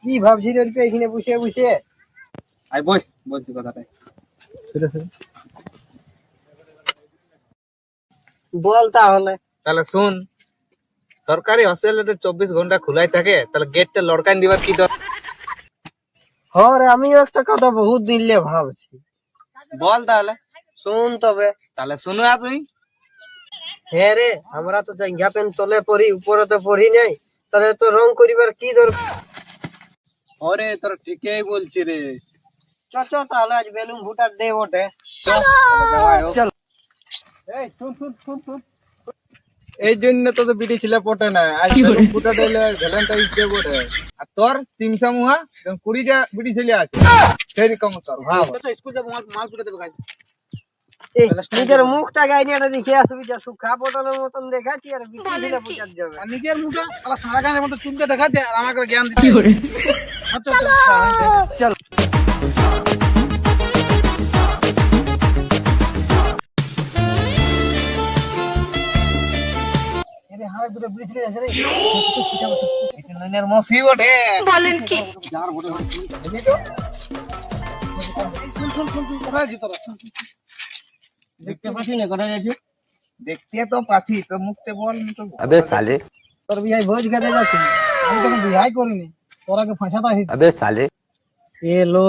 কি ভাবছি রে এখানে বসে বসে? আই বলছি কথাটাই বল তাহলে। তাহলে শুন, সরকারি হসপিটালে 24 ঘন্টা খোলাই থাকে, তাহলে গেটটা লড়কান দিবার কি দরকার? হরে আমিও একটা কথা বহুত দিলে ভাবছি। বল তাহলে। শুন তবে। তাহলে শুনো তুমি। হ্যাঁ রে, আমরা তো জায়গা পেন তলে পড়ি, উপরে তো পড়ি নাই, তাহলে তো রং করিবার কি দরকার? ওরে তোর ঠিকই বলছি রে। চ চ তাহলে আজ বেলুন ভুটার ডে বটে। চল। এই শুন শুন শুন শুন, এই জন্য তো বিটি ছিল পটে না, আজ ফুটা ডেলে ভ্যালেন্টাইন্স ডে বটে। আর তোর 300 মুহা 20টা বিটি ছেলে আছে, সেরকম তোর ভাব। স্কুল যাব মাল পুটে দেবে কাজ। এই নিজের মুখটা গাইনিয়াটা দেখে আসবি, যা সুখা পটলের মতন দেখাচ্ছি আর বিটি দিলে বুঝাত যাবে। আর নিজের মুখটা আলা সারা গানের মতো চুলকে দেখাচ্ছে আর আমাকে জ্ঞান দিচ্ছে। চল বলেন কি? দেখতে পাচ্ছি না, কোথায় যাচ্ছি? দেখতে তো পাচ্ছি, তো মুখতে বল। अबे साले তোর বিয়াই ভোজ খেতে যাচ্ছি। আমি তখন বিহাই করিনি, তোর আগে ফাঁসাতে আসি। अबे साले এলো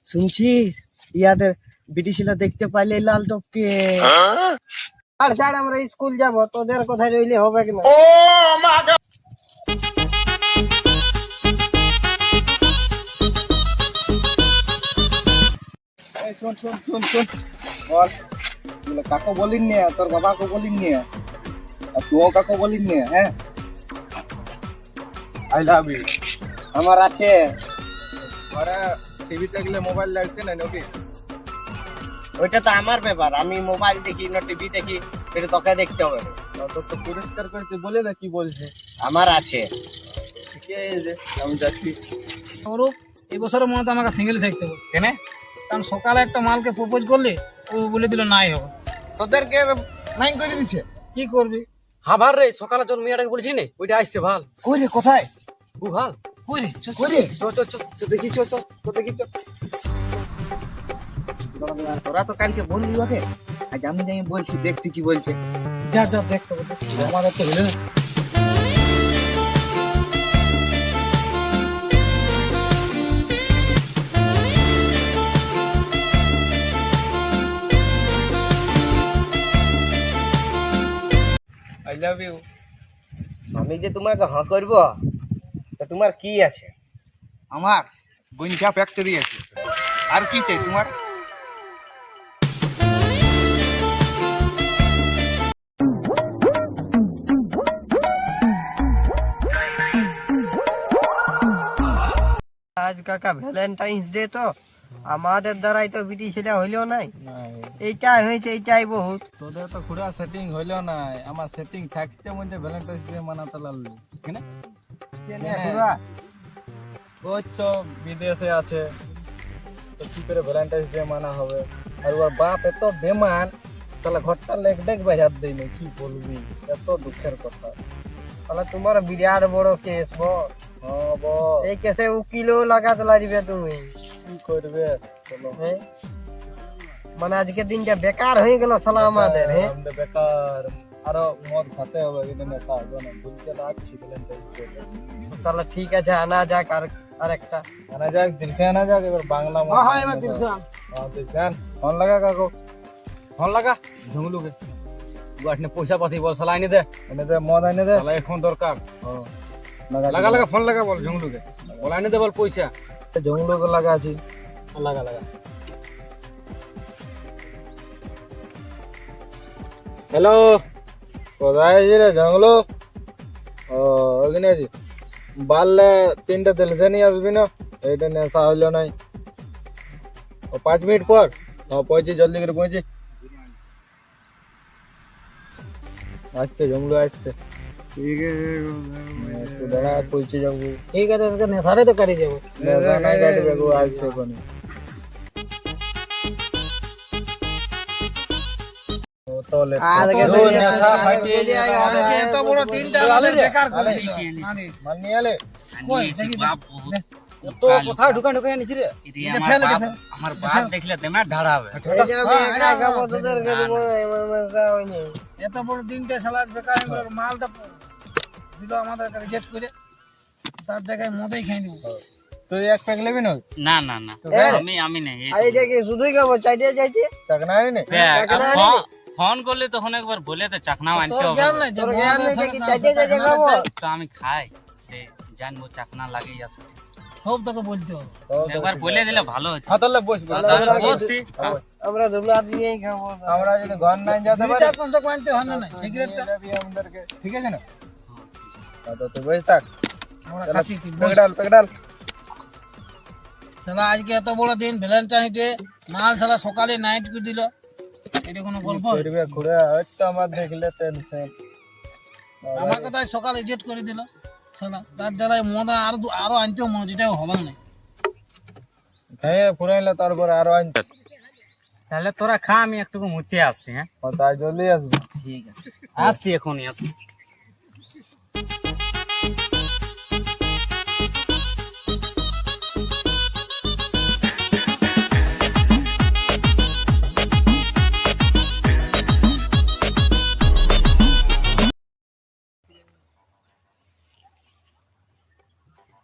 শুনছিস, ইয়াদের বিটিশিলা দেখতে পাইলে লাল টপকে। আর ছাড়, আমরা স্কুল যাব, তোদের কোথায় রইলে হবে কিনা? এই শোন শোন শোন শোন, বল। বলে কাকু বলিন নে, তোর বাবাকে বলিন নে, আর তুইও কাকু বলিন নে। হ্যাঁ, আই লাভ ইউ। আমার আছে। ওরা টিভি দেখলে মোবাইল লাগছে না নাকি? ওইটা তো আমার ব্যাপার, আমি মোবাইল দেখি না টিভি দেখি, এটা তোকে দেখতে হবে। তো তো পরিষ্কার করে তুই বলে দে কি বলছে। আমার আছে। ঠিক আছে, আমি যাচ্ছি। অরূপ, এই বছরের মনে তো আমাকে সিঙ্গেল থাকতে হবে। কেন? কারণ সকালে একটা মালকে প্রপোজ করলে ও বলে দিল নাই হবে। তোদেরকে নাই করে দিচ্ছে, কি করবি? হাভার রে, সকালে যখন মেয়েটাকে বলছি না, ওইটা আসছে ভাল। কই রে, কোথায়? ও ভাল কই রে, কই রে? চ চ চ চ, দেখি চ চ চ, দেখি চ। তোরা তো কালকে বললি ওকে, আজ আমি যাই বলছি, দেখছি কি বলছে। যা যা দেখতে বলছে, আমাদের তো হলো না। I love you. আমি যে তোমাকে হ্যাঁ করবো, তা তোমার কি আছে? আমার গুঞ্জা ফ্যাক্টরি আছে, আর কি চাই তোমার? আজ কাকা ভ্যালেন্টাইন্স ডে, তো আমাদের দ্বারাই তো বিটি ছেলে হইলেও নাই, এইটাই হয়েছে, এইটাই বহুত। তোদের তো পুরা সেটিং হইলো না, আমার সেটিং থাকতে মধ্যে ভ্যালেন্টাইন্স ডে মানাতে লাগলো। কেন? ওই তো বিদেশে আছে, তো কি করে ভ্যালেন্টাইন্স ডে মানা হবে? আর ওর বাপ এত বেমান, তাহলে ঘরটা লেখ দেখ বাজার দেয় না, কি বলবি? এত দুঃখের কথা। তাহলে তোমার বিরাট বড় কেস বল। হ্যাঁ বল, এই কেসে উকিলও লাগাতে লাগবে তুমি। কি করবে? চলো। হ্যাঁ? মানে আজকের দিনটা বেকার হয়ে গেল শালা আমাদের। হ্যাঁ, আমাদের বেকার, আরো মদ খাতে হবে, কিন্তু নেশা হবে না। বুঝতে লাগছি ভ্যালেন্টাইন্স ডে। তাহলে ঠিক আছে, আনা যাক আর একটা। আনা যাক, দিলসে আনা যাক, এবার বাংলা মদ। হ্যাঁ এবার দিলছে। হ্যাঁ দিলসে আন। ফোন লাগা কাকু, ফোন লাগা ঝুমলুকে, বাটনে পয়সা পাতি বল, সালা আইনে দে। এনে দে, মদ এনে দে। সালা এখন দরকার। হ্যাঁ, লাগা লাগা ফোন লাগা, বল ঝুমলুকে, বল আইনে দে, বল পয়সা। জঙ্গল লাগা আছি। লাগা লাগা। হ্যালো, কোথায় আছি রে? জঙ্গল? ও, ওখানে আছি। বাড়লে 3টা দিলসে নিয়ে আসবি না, এইটা নেশা হইলো নাই। ও 5 মিনিট পর। হ্যাঁ পৌঁছি, জলদি করে পৌঁছি। আসছে জঙ্গল, আসছে। ঠিক আছে, একটু দাঁড়া, পৌঁছে যাবো। ঠিক আছে, তোকে নেশারে তো কাটি যাবো। নেশা নাই কাটবে গো, আসছে ওখানে। ও তোলে আজকে তো নেশা ফাটিয়ে এত বড় দিনটা আমাদের বেকার করে দিয়েছি মাল নিয়ে এলে কই দেখি তো কোথায় ঢুকা ঢুকা নিছি রে এটা ফেলে দে আমার বাপ দেখলে তেমা ঢাড়া হবে এই যে আমি একা খাবো তোদেরকে দেবো না, আমার খাওয়া হয়নি। এত বড় দিনটা শালার বেকার এগুলোর মালটা দিল আমাদের রিজেক্ট করে তার জায়গায় মদেই খাই দিব তুই এক প্যাক নেবি না না না না এই, আমি নেই আর এটা কি শুধুই খাবো চাইতে চাইতে চাকনা আনি নে ফোন করলে তখন একবার বলে তো চাকনাও আনতে তোর হবে জ্ঞান নাই যে তোর জ্ঞান নেই যে কি চাইতে চাইতে খাবো তো আমি খাই সে জানবো চাকনা লাগেই আছে সব তোকে বলতে হবে একবার বলে দিলে ভালো হতো হাতলে বস তাহলে তাহলে আমরা বসছি আমরা ধুলা দিয়েই খাবো আমরা যদি ঘর নাই যেতে পারি 4-5 টাকা আনতে হয় না সিগারেটটা যাবি আমাদেরকে ঠিক আছে না তো তুই বস থাক আমরা খাচ্ছি তুই বস। পেকডাল শালা আজকে এত বড় দিন ভ্যালেন্টাইন ডে মাল শালা সকালে নাইট করে দিল এটা কোনো গল্প ফিরবে ঘুরে হয়তো আমার দেখলে টেনশন আমার কথায় সকালে রিজেক্ট করে দিল শালা তার জ্বালায় মদা আরো আনতেও মনে যেটা হবে না হ্যাঁ পুরাইলে তারপর আরো আনতে তাহলে তোরা খা আমি একটু মুতে আসছি হ্যাঁ তাই জলদি আসবো ঠিক আছে আসছি এখনই আসছি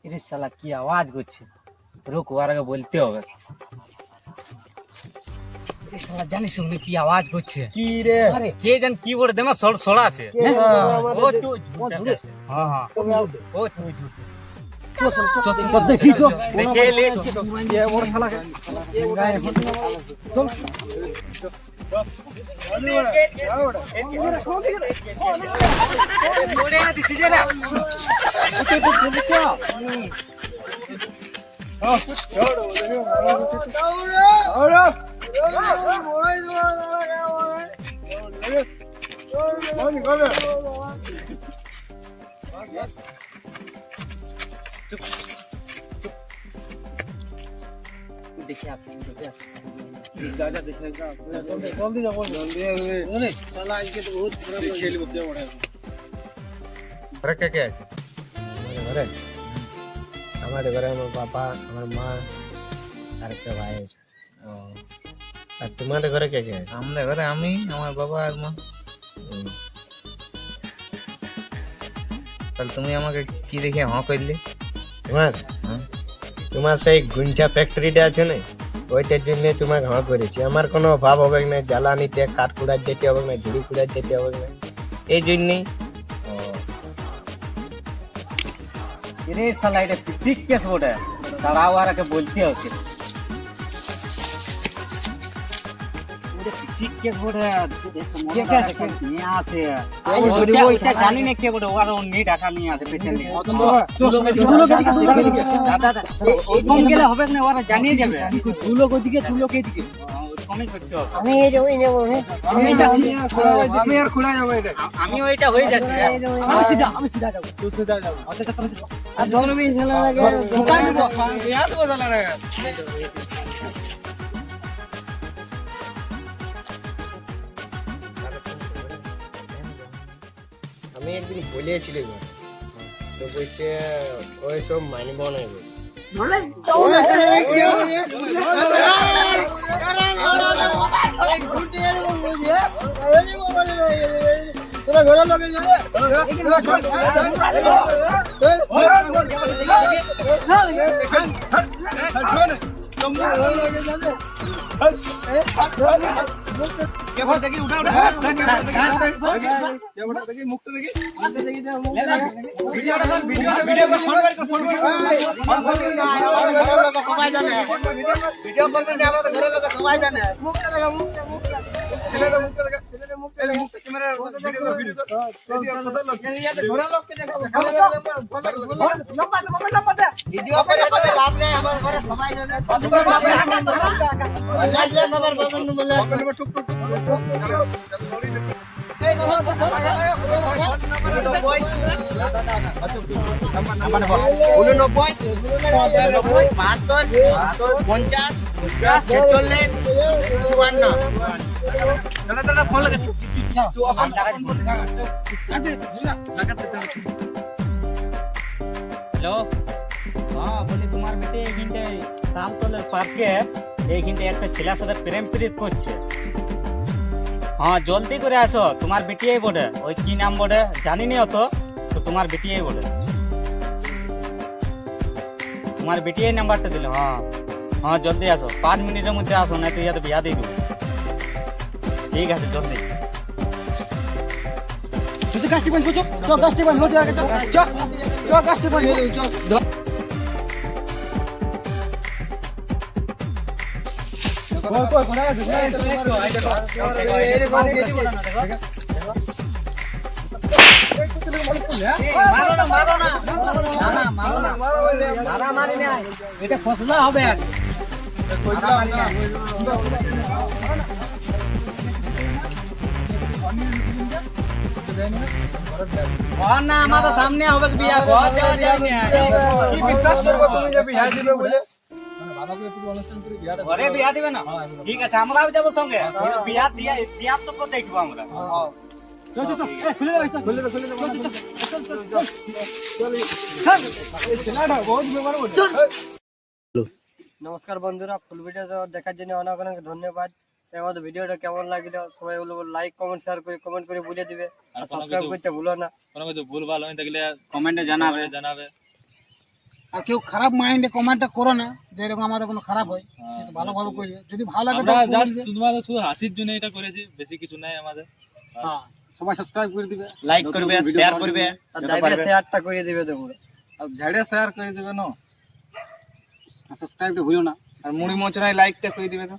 এরে শালা কি আওয়াজ করছে রুক ওর আগে বলতে হবে এরে শালা জানিস শুনে কি আওয়াজ করছে কি রে আরে কে জান কি বলে দেমা সড়া আছে ও তুই দূরে হ্যাঁ হ্যাঁ ও তুই দেখি তো দেখে লে কে বড় শালা দেখে আপনি জলদি যাবো জলদি আসবে শালা আজকে তো বহুত খারাপ খেলি বুঝতে পড়ে আরে কে কে আছে ঘরে আমাদের ঘরে আমার বাবা আমার মা আর একটা ভাই আছে আর তোমাদের ঘরে কে কে আছে আমাদের ঘরে আমি আমার বাবা আর মা তাহলে তুমি আমাকে কি দেখে হ্যাঁ করলে তোমার তোমার সেই গুঞ্জা ফ্যাক্টরিটা আছে না ওইটার জন্য তোমাকে হাওয়া করেছি আমার কোনো অভাব হবে না জ্বালানিতে কাঠ কুড়ার যেতে হবে না ঝুড়ি কুড়ার যেতে হবে না এই জন্যই এরে শালা এটা ঠিক কেস বটে দাঁড়াও আর আগে বলতে হচ্ছে ওরে ঠিক কেস বটে কে কে আছে নিয়ে আছে ওইটা জানি না কে বটে ওর নি টাকা নিয়ে আছে পেছনে দাদা ওই কম গেলে হবে না ওরা জানিয়ে যাবে দুলোক ওদিকে দুলোক এদিকে কমে করতে হবে আমি এই যে ওই নেবো আমি আর খুলে যাবো এটা আমি ওইটা হয়ে যাচ্ছে আমি সিধা যাবো তুই সেটা যাবো আর ধরবি ছেলে লাগে দোকান দিব বিয়া দেবো শালা রে আমি একদিন বলেছিলি তো বলছে ওই সব মানব না ঘোড়া লোকে দেখি উঠা উঠা দেখি মুখটা দেখি ভিডিও করবেন আমাদের ঘরের লোক সবাই জানে মুখটা দেখা মুখটা মুখটা ছেলেটা মুখটা দেখা ছেলেটা মুখটা ক্যামেরা ঘোড়া লোককে দেখাবো ভিডিও করে কোনো লাভ নেই আমার ঘরে সবাই জানে লাগলে খবর পাবেন না বলে ফোন লাগে হ্যালো, হ্যাঁ বলি তোমার বেটে এইখানটা তালতলের পার্কে এইখানটা একটা ছেলের সাথে প্রেম প্রীত করছে। হ্যাঁ জলদি করে আসো, তোমার বেটিয়াই বটে। ওই কি নাম বটে জানি না অত, তো তোমার বেটিয়াই বটে। তোমার বেটিয়াই নাম্বারটা দিল। হ্যাঁ হ্যাঁ জলদি আসো, 5 মিনিটের মধ্যে আসো, না তুই তো বিয়া দিয়ে দেবো। ঠিক আছে জলদি। গাছটি বান বুঝো, চ গাছটি বান নদী আগে চ চ গাছটি বান এটা ফসলা হবে। ঘর না আমাদের সামনে হবে বিয়া, ঘর দেওয়া যায় না। কি বিশ্বাস করবো তুমি যে বিয়া দিবে বলে? ঘরে বিয়া দিবে না? ঠিক আছে আমরাও যাবো সঙ্গে। বিয়া দিয়া তো দেখবো আমরা। নমস্কার বন্ধুরা, ফুল ভিডিও দেখার জন্য অনেক অনেক ধন্যবাদ। আমাদের ভিডিওটা কেমন লাগলো সবাই বলবো লাইক কমেন্ট শেয়ার করে কমেন্ট করে বলে দিবে, আর সাবস্ক্রাইব করতে ভুলো না। কোনো কিছু ভুল ভাল হয়ে থাকলে কমেন্টে জানাবে। আর কেউ খারাপ মাইন্ডে কমেন্টটা করো না, যে এরকম আমাদের কোনো খারাপ হয়, কিন্তু ভালোভাবে করবে। যদি ভালো লাগে আমরা তো জাস্ট বলবে। শুধুমাত্র শুধু হাসির জন্য এটা করেছি, বেশি কিছু নাই আমাদের। হ্যাঁ, সবাই সাবস্ক্রাইব করে দিবে, লাইক করবে, শেয়ার করবে, আর যাইবে শেয়ারটা করে দিবে তোমরা। আর ঝাড়ে শেয়ার করে দিবে না, সাবস্ক্রাইবটা ভুলো না। আর মুড়ি মোচড়ায় লাইকটা করে দিবে তো।